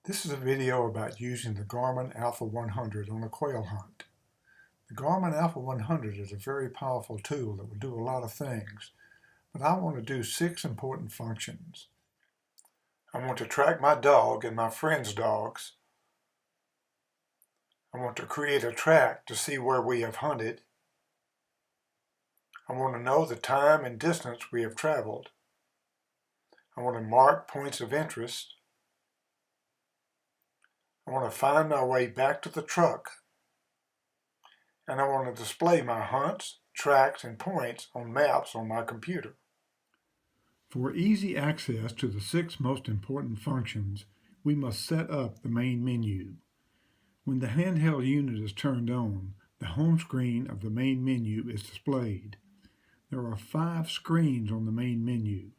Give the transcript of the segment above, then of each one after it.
This is a video about using the Garmin Alpha 100 on a quail hunt. The Garmin Alpha 100 is a very powerful tool that will do a lot of things, but I want to do 6 important functions. I want to track my dog and my friends' dogs. I want to create a track to see where we have hunted. I want to know the time and distance we have traveled. I want to mark points of interest. I want to find my way back to the truck, and I want to display my hunts, tracks, and points on maps on my computer. For easy access to the 6 most important functions, we must set up the main menu. When the handheld unit is turned on, the home screen of the main menu is displayed. There are 5 screens on the main menu.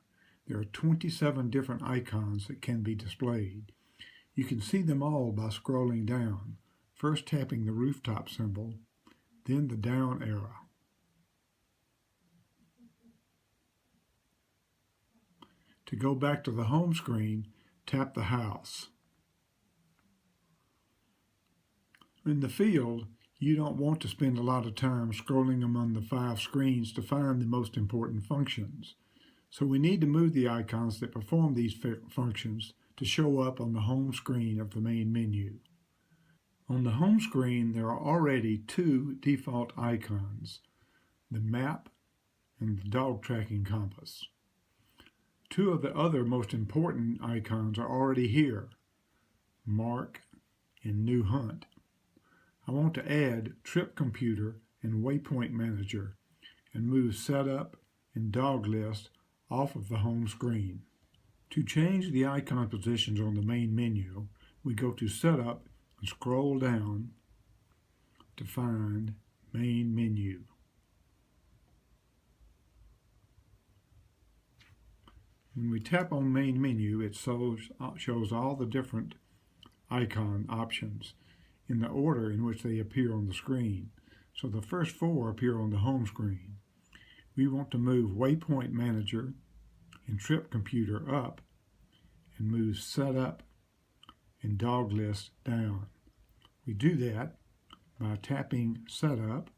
There are 27 different icons that can be displayed. You can see them all by scrolling down, first tapping the rooftop symbol, then the down arrow. To go back to the home screen, tap the house. In the field, you don't want to spend a lot of time scrolling among the 5 screens to find the most important functions. So we need to move the icons that perform these functions to show up on the home screen of the main menu. On the home screen, there are already 2 default icons, the map and the dog tracking compass. 2 of the other most important icons are already here, mark and new hunt. I want to add trip computer and waypoint manager and move setup and dog list off of the home screen. To change the icon positions on the main menu, we go to Setup and scroll down to find Main Menu. When we tap on Main Menu, it shows all the different icon options in the order in which they appear on the screen. So the first 4 appear on the home screen. We want to move Waypoint Manager and Trip Computer up and move Setup and Dog List down. We do that by tapping Setup.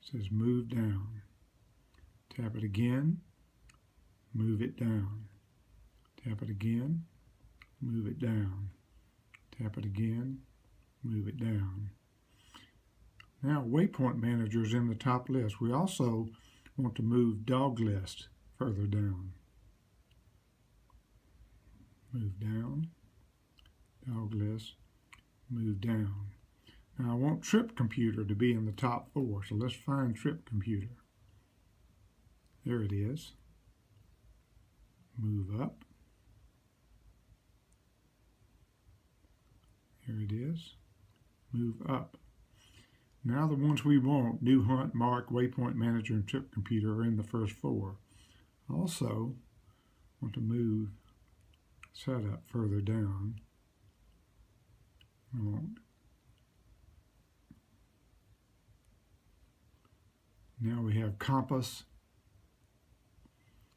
It says Move Down. Tap it again, move it down. Tap it again, move it down. Tap it again, move it down. Now Waypoint Manager is in the top list. We also want to move Dog List further down. Move down, dog list, move down. Now I want Trip Computer to be in the top 4, so let's find Trip Computer. There it is. Move up. There it is. Move up. Now the ones we want, New Hunt, Mark, Waypoint Manager, and Trip Computer, are in the first 4. Also want to move Setup further down. Now we have Compass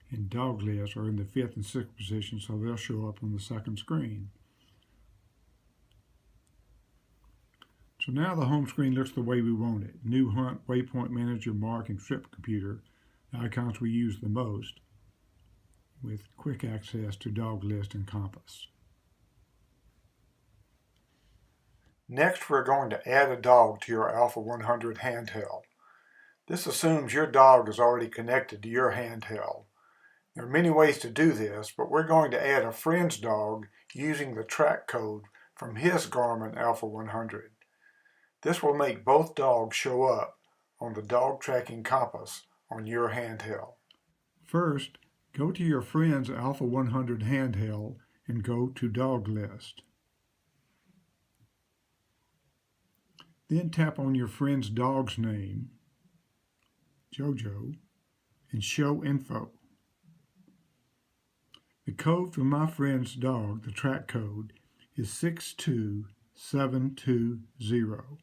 and Dog List are in the 5th and 6th position, so they'll show up on the second screen. So now the home screen looks the way we want it. New Hunt, Waypoint Manager, Mark, and Trip Computer, the icons we use the most, with quick access to Dog List and Compass. Next, we're going to add a dog to your Alpha 100 handheld. This assumes your dog is already connected to your handheld. There are many ways to do this, but we're going to add a friend's dog using the track code from his Garmin Alpha 100. This will make both dogs show up on the dog tracking compass on your handheld. First, go to your friend's Alpha 100 handheld and go to Dog List. Then tap on your friend's dog's name, Jojo, and Show Info. The code for my friend's dog, the track code, is 62720.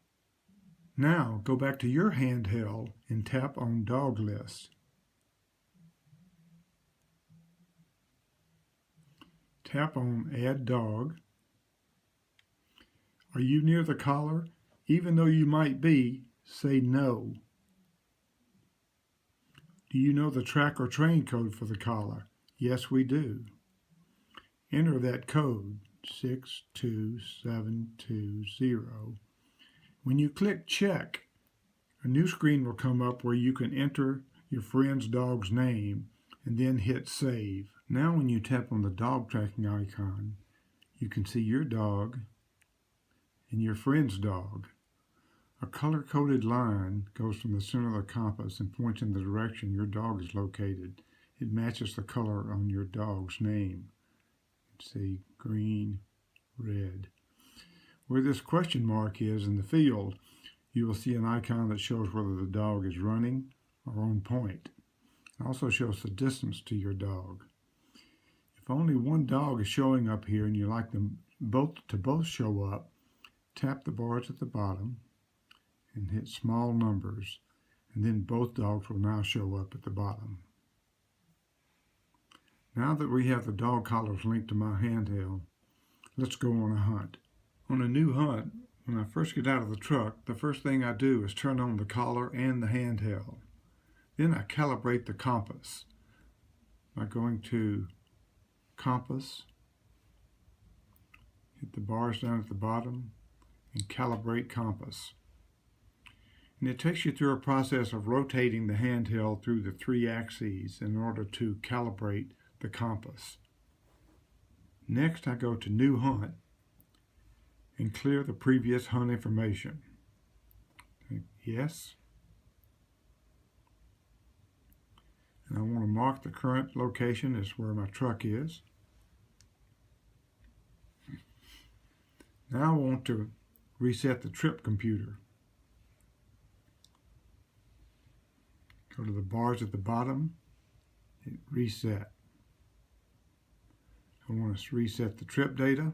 Now go back to your handheld and tap on Dog List. tap on Add Dog. Are you near the collar? Even though you might be, say no. Do you know the track or train code for the collar? Yes, we do. Enter that code, 62720. When you click check, a new screen will come up where you can enter your friend's dog's name and then hit save. Now when you tap on the dog tracking icon, you can see your dog and your friend's dog. A color-coded line goes from the center of the compass and points in the direction your dog is located. It matches the color on your dog's name. See, green, red. Where this question mark is in the field, you will see an icon that shows whether the dog is running or on point. It also shows the distance to your dog. If only one dog is showing up here and you like them both to show up, tap the bars at the bottom and hit small numbers, and then both dogs will now show up at the bottom. Now that we have the dog collars linked to my handheld, let's go on a hunt. On a new hunt, when I first get out of the truck, the first thing I do is turn on the collar and the handheld. Then I calibrate the compass by going to Compass, hit the bars down at the bottom, and Calibrate Compass. And it takes you through a process of rotating the handheld through the 3 axes in order to calibrate the compass. Next, I go to New Hunt and clear the previous hunt information. Yes. And I want to mark the current location as where my truck is. Now I want to reset the trip computer. Go to the bars at the bottom, hit reset. I want to reset the trip data.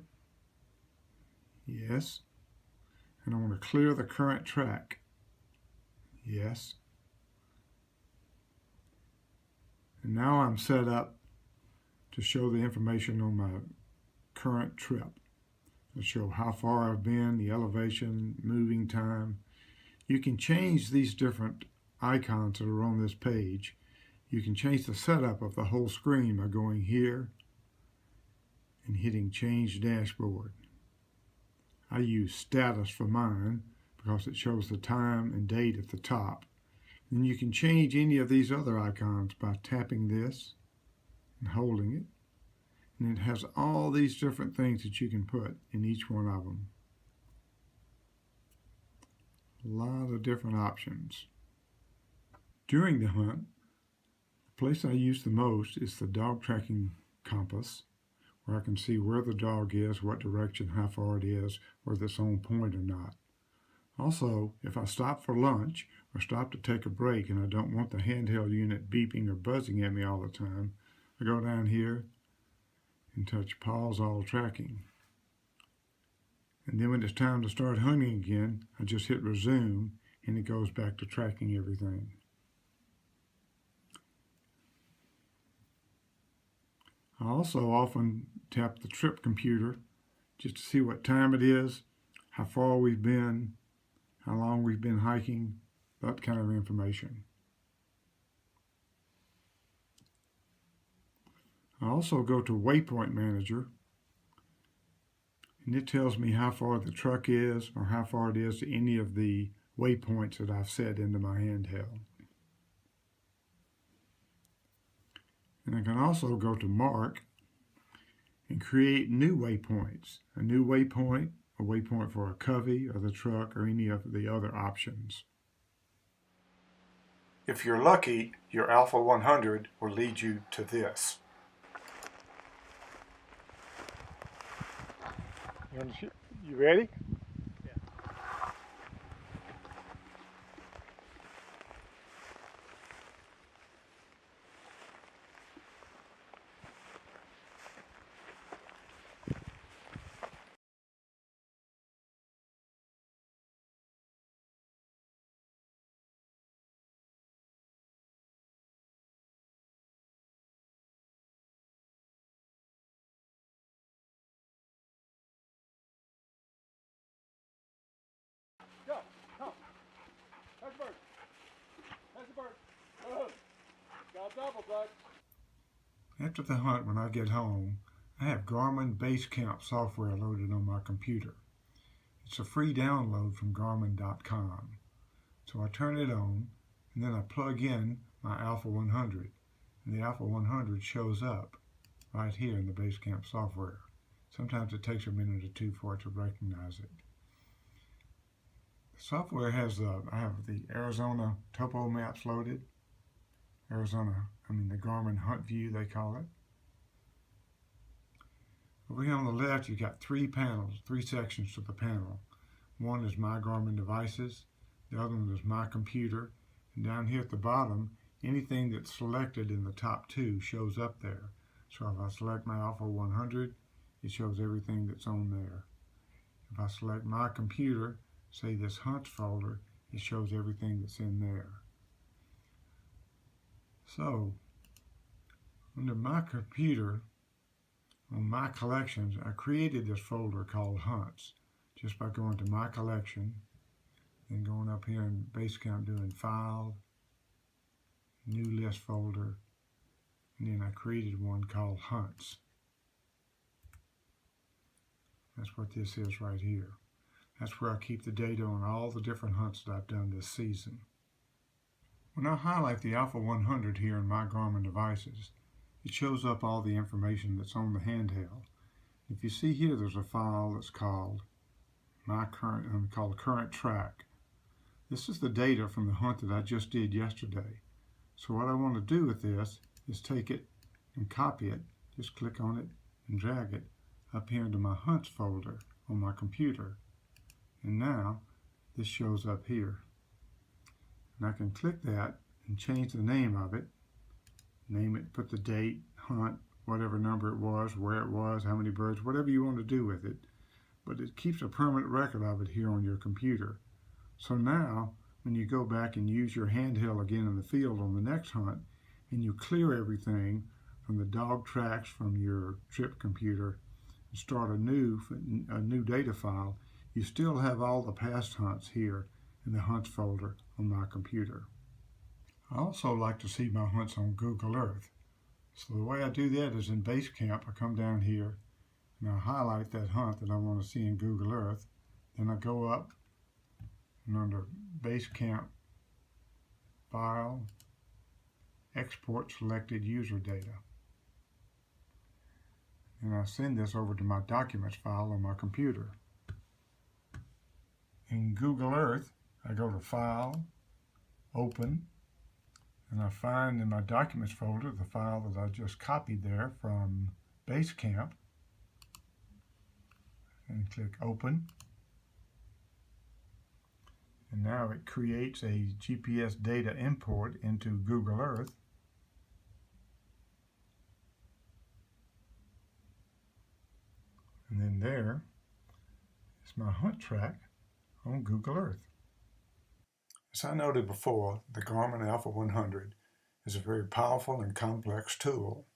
Yes. And I want to clear the current track. Yes. And now I'm set up to show the information on my current trip. It'll show how far I've been, the elevation, moving time. You can change these different icons that are on this page. You can change the setup of the whole screen by going here and hitting Change Dashboard. I use Status for mine because it shows the time and date at the top. And you can change any of these other icons by tapping this and holding it. And it has all these different things that you can put in each one of them. A lot of different options. During the hunt, the place I use the most is the dog tracking compass, where I can see where the dog is, what direction, how far it is, whether it's on point or not. Also, if I stop for lunch or stop to take a break and I don't want the handheld unit beeping or buzzing at me all the time, I go down here and touch Pause All Tracking. And then when it's time to start hunting again, I just hit Resume and it goes back to tracking everything. I also often tap the trip computer just to see what time it is, how far we've been, how long we've been hiking, that kind of information. I also go to Waypoint Manager, and it tells me how far the truck is or how far it is to any of the waypoints that I've set into my handheld. And I can also go to Mark and create new waypoints. A new waypoint, a waypoint for a covey or the truck or any of the other options. If you're lucky, your Alpha 100 will lead you to this. You ready? After the hunt, when I get home, I have Garmin Basecamp software loaded on my computer. It's a free download from Garmin.com. So I turn it on, and then I plug in my Alpha 100, and the Alpha 100 shows up right here in the Basecamp software. Sometimes it takes a minute or two for it to recognize it. The software has I have the Arizona topo maps loaded. The Garmin Hunt View, they call it. Over here on the left, you've got three sections to the panel. One is My Garmin Devices, the other one is My Computer, and down here at the bottom, anything that's selected in the top two shows up there. So if I select my Alpha 100, it shows everything that's on there. If I select My Computer, say this Hunts folder, it shows everything that's in there. So, under My Computer, on My Collections, I created this folder called Hunts just by going to My Collection, then going up here in Basecamp doing File, New List folder, and then I created one called Hunts. That's what this is right here. That's where I keep the data on all the different hunts that I've done this season. When I highlight the Alpha 100 here in My Garmin Devices, it shows up all the information that's on the handheld. If you see here, there's a file that's called Current Track. This is the data from the hunt that I just did yesterday. So what I want to do with this is take it and copy it. Just click on it and drag it up here into my Hunts folder on my computer. And now this shows up here. And I can click that and change the name of it. Name it, put the date, hunt, whatever number it was, where it was, how many birds, whatever you want to do with it. But it keeps a permanent record of it here on your computer. So now, when you go back and use your handheld again in the field on the next hunt, and you clear everything from the dog tracks from your trip computer and start a new data file, you still have all the past hunts here in the Hunts folder on my computer. I also like to see my hunts on Google Earth. So the way I do that is in Basecamp, I come down here and I highlight that hunt that I want to see in Google Earth. Then I go up and under Basecamp, File, Export Selected User Data. And I send this over to my Documents file on my computer. In Google Earth, I go to File, Open, and I find in my Documents folder the file that I just copied there from Basecamp, and click Open. And now it creates a GPS data import into Google Earth. And then there is my hunt track on Google Earth. As I noted before, the Garmin Alpha 100 is a very powerful and complex tool.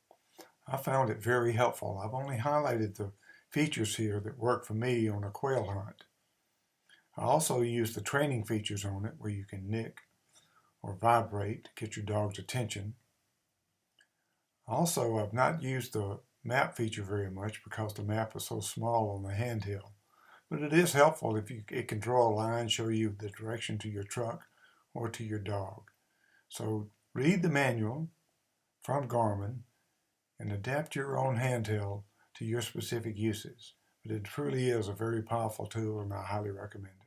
I found it very helpful. I've only highlighted the features here that work for me on a quail hunt. I also use the training features on it where you can nick or vibrate to get your dog's attention. Also, I've not used the map feature very much because the map is so small on the handheld. But it is helpful if it can draw a line, show you the direction to your truck or to your dog. So read the manual from Garmin and adapt your own handheld to your specific uses. But it truly is a very powerful tool and I highly recommend it.